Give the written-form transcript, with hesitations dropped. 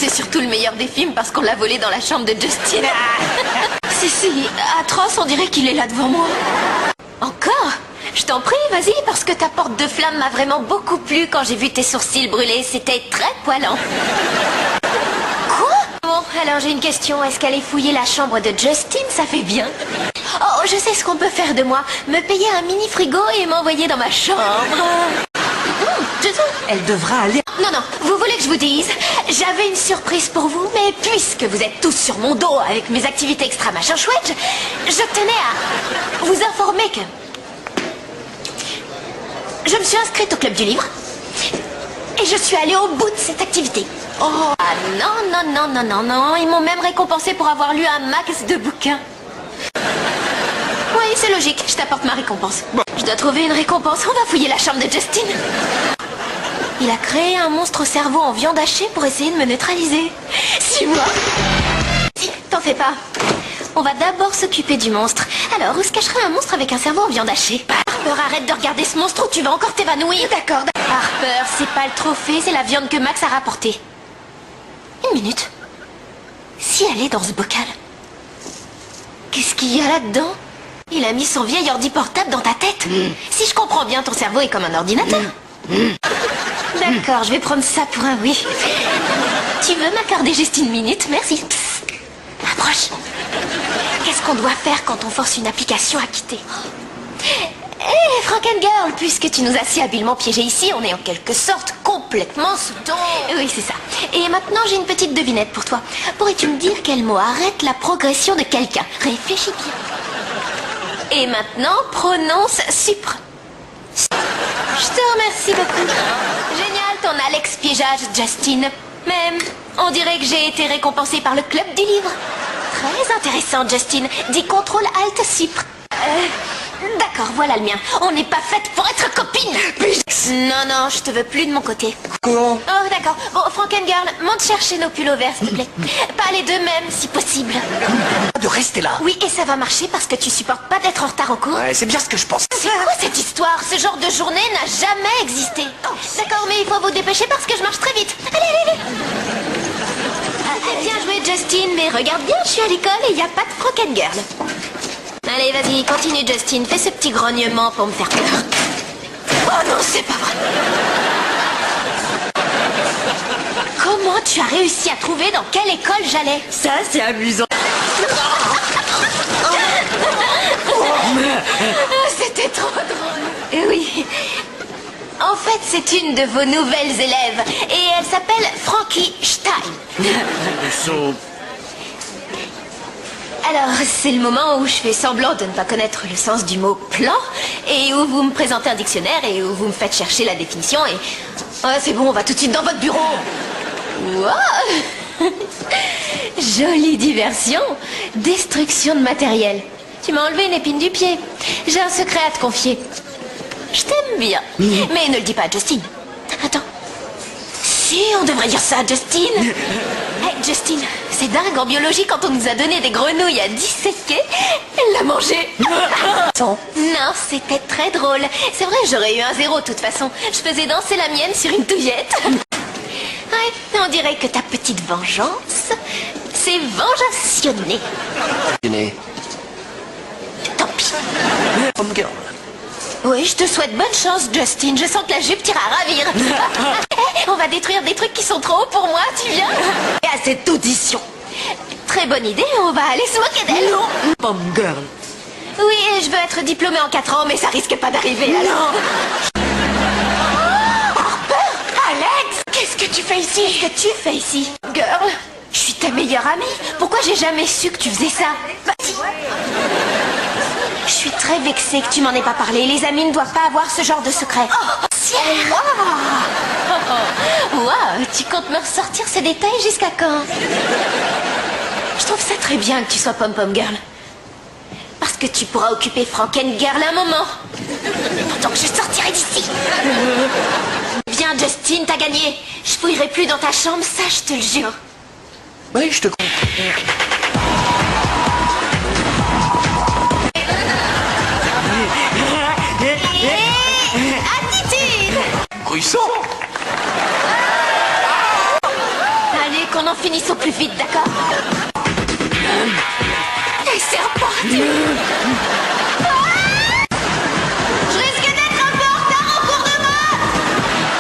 c'est surtout le meilleur des films parce qu'on l'a volé dans la chambre de Justin. Si, atroce, on dirait qu'il est là devant moi. Encore? Je t'en prie, vas-y, parce que ta porte de flamme m'a vraiment beaucoup plu quand j'ai vu tes sourcils brûler. C'était très poilant. Quoi? Bon, alors j'ai une question. Est-ce qu'aller fouiller la chambre de Justin, ça fait bien? Oh, je sais ce qu'on peut faire de moi. Me payer un mini frigo et m'envoyer dans ma chambre. Elle devra aller... Non, vous voulez que je vous dise? J'avais une surprise pour vous, mais puisque vous êtes tous sur mon dos avec mes activités extra machin chouette, je tenais à vous informer que... Je me suis inscrite au club du livre et je suis allée au bout de cette activité. Oh, non, ils m'ont même récompensé pour avoir lu un max de bouquins. Oui, c'est logique, je t'apporte ma récompense. Bon. Je dois trouver une récompense, on va fouiller la chambre de Justin. Il a créé un monstre au cerveau en viande hachée pour essayer de me neutraliser. Suis-moi. Si, t'en fais pas. On va d'abord s'occuper du monstre. Alors, où se cacherait un monstre avec un cerveau en viande hachée? Harper, arrête de regarder ce monstre ou tu vas encore t'évanouir. D'accord. Harper, c'est pas le trophée, c'est la viande que Max a rapportée. Une minute. Si elle est dans ce bocal, qu'est-ce qu'il y a là-dedans? Il a mis son vieil ordi portable dans ta tête. Si je comprends bien, ton cerveau est comme un ordinateur. D'accord, je vais prendre ça pour un oui. Tu veux m'accorder juste une minute? Merci. Psst. Approche. Qu'est-ce qu'on doit faire quand on force une application à quitter? Hé, Frankengirl, puisque tu nous as si habilement piégés ici, on est en quelque sorte complètement sous ton... Oui, c'est ça. Et maintenant, j'ai une petite devinette pour toi. Pourrais-tu me dire quel mot arrête la progression de quelqu'un? Réfléchis bien. Et maintenant, prononce supre. Je te remercie beaucoup. Génial ton Alex piégeage, Justin. Mais on dirait que j'ai été récompensée par le club du livre. Très intéressant, Justin. Dis contrôle alt supre. D'accord, voilà le mien. On n'est pas faites pour être copines. Non, je te veux plus de mon côté. Comment? Oh, d'accord. Bon, Frankengirl, monte chercher nos pulls verts, s'il te plaît. Pas les deux mêmes, si possible. De rester là. Oui, et ça va marcher parce que tu supportes pas d'être en retard au cours. Ouais, c'est bien ce que je pense. C'est quoi cette histoire? Ce genre de journée n'a jamais existé. D'accord, mais il faut vous dépêcher parce que je marche très vite. Allez. Bien joué, Justin, mais regarde bien, je suis à l'école et il n'y a pas de Frankengirl. Allez, vas-y, continue, Justin. Fais ce petit grognement pour me faire peur. Oh non, c'est pas vrai. Comment tu as réussi à trouver dans quelle école j'allais? Ça, c'est amusant. C'était trop drôle. Oui. En fait, c'est une de vos nouvelles élèves. Et elle s'appelle Frankie Stein. Alors, c'est le moment où je fais semblant de ne pas connaître le sens du mot plan, et où vous me présentez un dictionnaire, et où vous me faites chercher la définition, et... Oh, c'est bon, on va tout de suite dans votre bureau. Wow. Jolie diversion. Destruction de matériel. Tu m'as enlevé une épine du pied. J'ai un secret à te confier. Je t'aime bien. Mais ne le dis pas à Justin. Attends. Si, on devrait dire ça à Justin. Hey, Justin, c'est dingue, en biologie, quand on nous a donné des grenouilles à disséquer, elle l'a mangé. Non, c'était très drôle. C'est vrai, j'aurais eu un 0 de toute façon. Je faisais danser la mienne sur une touillette. Ouais, on dirait que ta petite vengeance s'est vengeationnée. Tant pis. Oui, je te souhaite bonne chance, Justin. Je sens que la jupe t'ira ravir. On va détruire des trucs qui sont trop hauts pour moi, tu viens? Et à cette audition. Très bonne idée, on va aller se moquer d'elle. Non, Pomme Girl. Oui, je veux être diplômée en 4 ans, mais ça risque pas d'arriver, alors. Harper! Alex! Qu'est-ce que tu fais ici? Qu'est-ce que tu fais ici? Girl, je suis ta meilleure amie. Pourquoi j'ai jamais su que tu faisais ça? Vas-y. Je suis très vexée que tu m'en aies pas parlé. Les amis ne doivent pas avoir ce genre de secret. Oh, ciel! Wow, tu comptes me ressortir ces détails jusqu'à quand? Je trouve ça très bien que tu sois Pom-Pom Girl. Parce que tu pourras occuper Frankengirl un moment. Pendant que je sortirai d'ici. Viens, Justin, t'as gagné. Je fouillerai plus dans ta chambre, ça je te le jure. Oui, je te comprends. Attitude! Gruissant. Allez, qu'on en finisse au plus vite, d'accord?